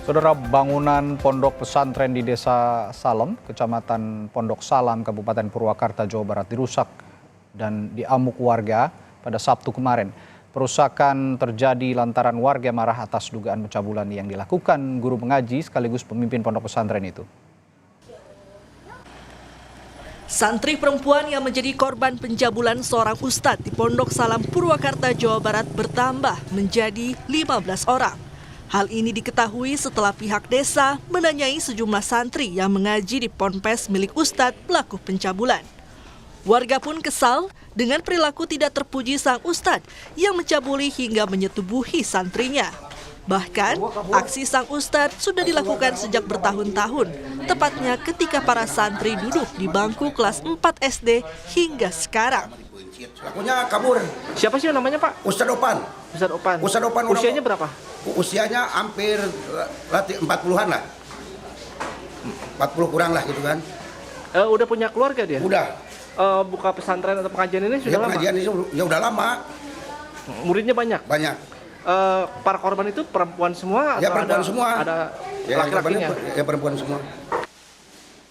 Saudara, bangunan pondok pesantren di Desa Salem, Kecamatan Pondok Salam, Kabupaten Purwakarta, Jawa Barat dirusak dan diamuk warga pada Sabtu kemarin. Perusakan terjadi lantaran warga marah atas dugaan pencabulan yang dilakukan guru mengaji sekaligus pemimpin pondok pesantren itu. Santri perempuan yang menjadi korban pencabulan seorang ustadz di Pondok Salam, Purwakarta, Jawa Barat bertambah menjadi 15 orang. Hal ini diketahui setelah pihak desa menanyai sejumlah santri yang mengaji di ponpes milik ustadz pelaku pencabulan. Warga pun kesal dengan perilaku tidak terpuji sang ustadz yang mencabuli hingga menyetubuhi santrinya. Bahkan, aksi sang ustadz sudah dilakukan sejak bertahun-tahun, tepatnya ketika para santri duduk di bangku kelas 4 SD hingga sekarang. Pelakunya kabur. Siapa sih namanya, Pak? Ustadz Opan. Ustadz Opan. Ustadz Opan. Usianya berapa? Usianya hampir 40-an lah. 40 kurang lah gitu kan. Udah punya keluarga dia? Udah. Buka pesantren atau pengajian ini sudah lama? Pengajian ini ya udah lama. Muridnya banyak? Banyak. Para korban itu perempuan semua? Ya atau perempuan semua. Ada ya, laki-lakinya? Ya perempuan semua.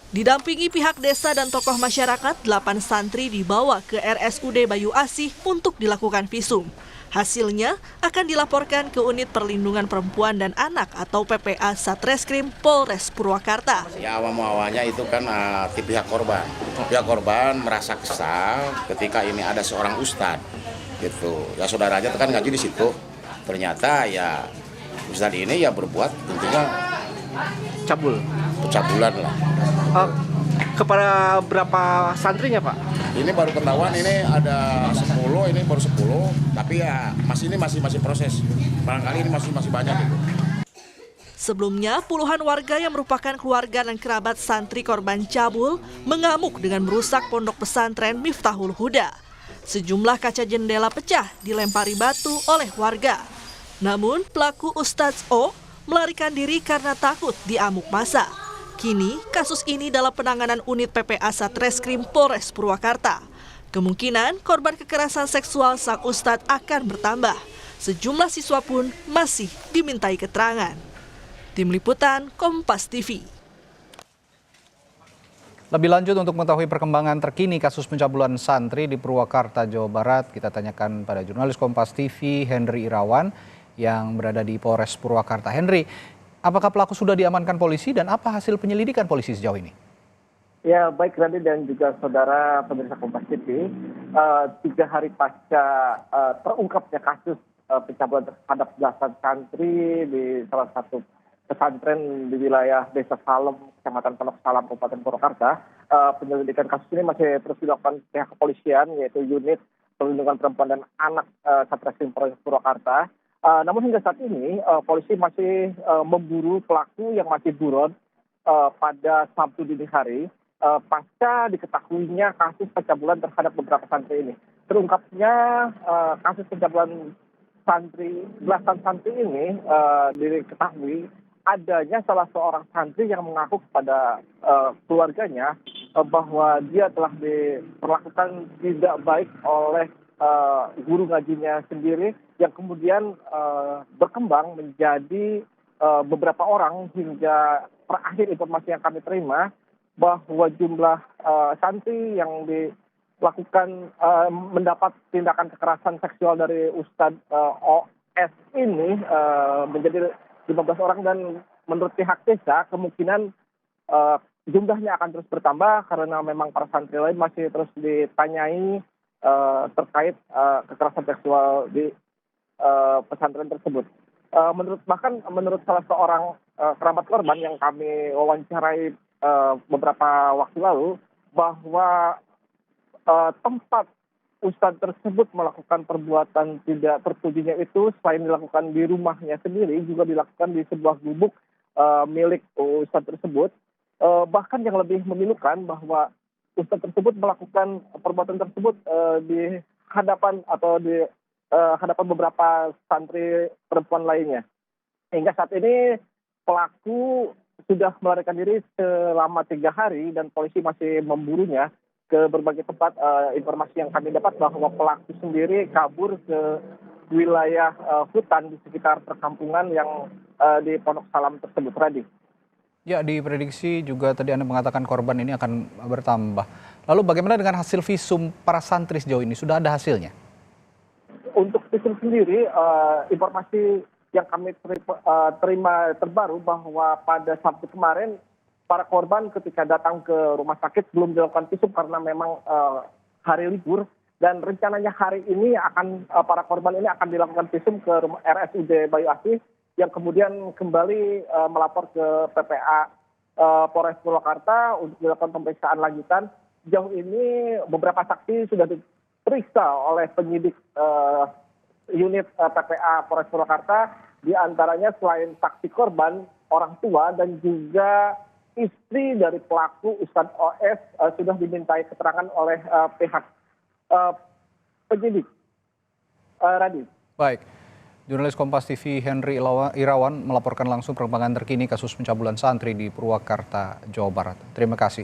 Didampingi pihak desa dan tokoh masyarakat, 8 santri dibawa ke RSUD Bayu Asih untuk dilakukan visum. Hasilnya akan dilaporkan ke Unit Perlindungan Perempuan dan Anak atau PPA Satreskrim Polres Purwakarta. Ya awalnya itu kan pihak korban. Pihak korban merasa kesal ketika ini ada seorang ustadz gitu. Ya saudaranya kan ngaji di situ. Ternyata ya ustadz ini ya berbuat tentunya pencabulan lah. Kepada berapa santrinya, Pak? Ini baru ketahuan ini ada 10, ini baru 10, tapi ya masih proses. Barangkali ini masih banyak gitu. Sebelumnya, puluhan warga yang merupakan keluarga dan kerabat santri korban cabul mengamuk dengan merusak pondok pesantren Miftahul Huda. Sejumlah kaca jendela pecah dilempari batu oleh warga. Namun, pelaku Ustadz O melarikan diri karena takut diamuk massa. Kini, kasus ini dalam penanganan unit PPA Satreskrim Polres Purwakarta. Kemungkinan korban kekerasan seksual sang ustadz akan bertambah. Sejumlah siswa pun masih dimintai keterangan. Tim Liputan Kompas TV. Lebih lanjut untuk mengetahui perkembangan terkini kasus pencabulan santri di Purwakarta, Jawa Barat, kita tanyakan pada jurnalis Kompas TV Henry Irawan yang berada di Polres Purwakarta. Henry, apakah pelaku sudah diamankan polisi dan apa hasil penyelidikan polisi sejauh ini? Ya, baik Randy dan juga saudara pemirsa Kompas TV, 3 hari pasca terungkapnya kasus pencabulan terhadap belasan santri di salah satu pesantren di wilayah Desa Salem, Kecamatan Pondok Salam, Kabupaten Purwakarta, penyelidikan kasus ini masih terus dilakukan pihak kepolisian, yaitu Unit Perlindungan Perempuan dan Anak Satreskrim Polres Purwakarta. Namun hingga saat ini polisi masih memburu pelaku yang masih buron pada Sabtu dini hari pasca diketahuinya kasus pencabulan terhadap beberapa santri ini. Terungkapnya kasus pencabulan belasan santri ini diketahui adanya salah seorang santri yang mengaku kepada keluarganya bahwa dia telah diperlakukan tidak baik oleh guru ngajinya sendiri, yang kemudian berkembang menjadi beberapa orang hingga terakhir informasi yang kami terima bahwa jumlah santri yang dilakukan mendapat tindakan kekerasan seksual dari Ustadz OS ini menjadi 15 orang, dan menurut pihak desa kemungkinan jumlahnya akan terus bertambah karena memang para santri lain masih terus ditanyai terkait kekerasan seksual di pesantren tersebut. Menurut salah seorang kerabat korban yang kami wawancarai beberapa waktu lalu, bahwa tempat ustadz tersebut melakukan perbuatan tidak terpujinya itu selain dilakukan di rumahnya sendiri, juga dilakukan di sebuah gubuk milik ustadz tersebut. Bahkan yang lebih memilukan bahwa ustadz tersebut melakukan perbuatan tersebut di hadapan hadapan beberapa santri perempuan lainnya. Hingga saat ini pelaku sudah melarikan diri selama 3 hari dan polisi masih memburunya ke berbagai tempat. Informasi yang kami dapat bahwa pelaku sendiri kabur ke wilayah hutan di sekitar perkampungan yang di Pondok Salam tersebut, Radi. Ya, diprediksi juga tadi Anda mengatakan korban ini akan bertambah. Lalu bagaimana dengan hasil visum para santri sejauh ini? Sudah ada hasilnya? Untuk visum sendiri, informasi yang kami terima terbaru bahwa pada Sabtu kemarin para korban ketika datang ke rumah sakit belum dilakukan visum karena memang hari libur, dan rencananya hari ini para korban ini akan dilakukan visum ke RSUD Bayu Asih yang kemudian kembali melapor ke PPA Polres Purwakarta untuk dilakukan pemeriksaan lanjutan. Sejauh ini beberapa saksi sudah diperiksa oleh penyidik unit PPA Polres Purwakarta, di antaranya selain saksi korban, orang tua dan juga istri dari pelaku Ustadz OS sudah dimintai keterangan oleh pihak penyidik. Radit. Baik. Jurnalis Kompas TV Henry Irawan melaporkan langsung perkembangan terkini kasus pencabulan santri di Purwakarta, Jawa Barat. Terima kasih.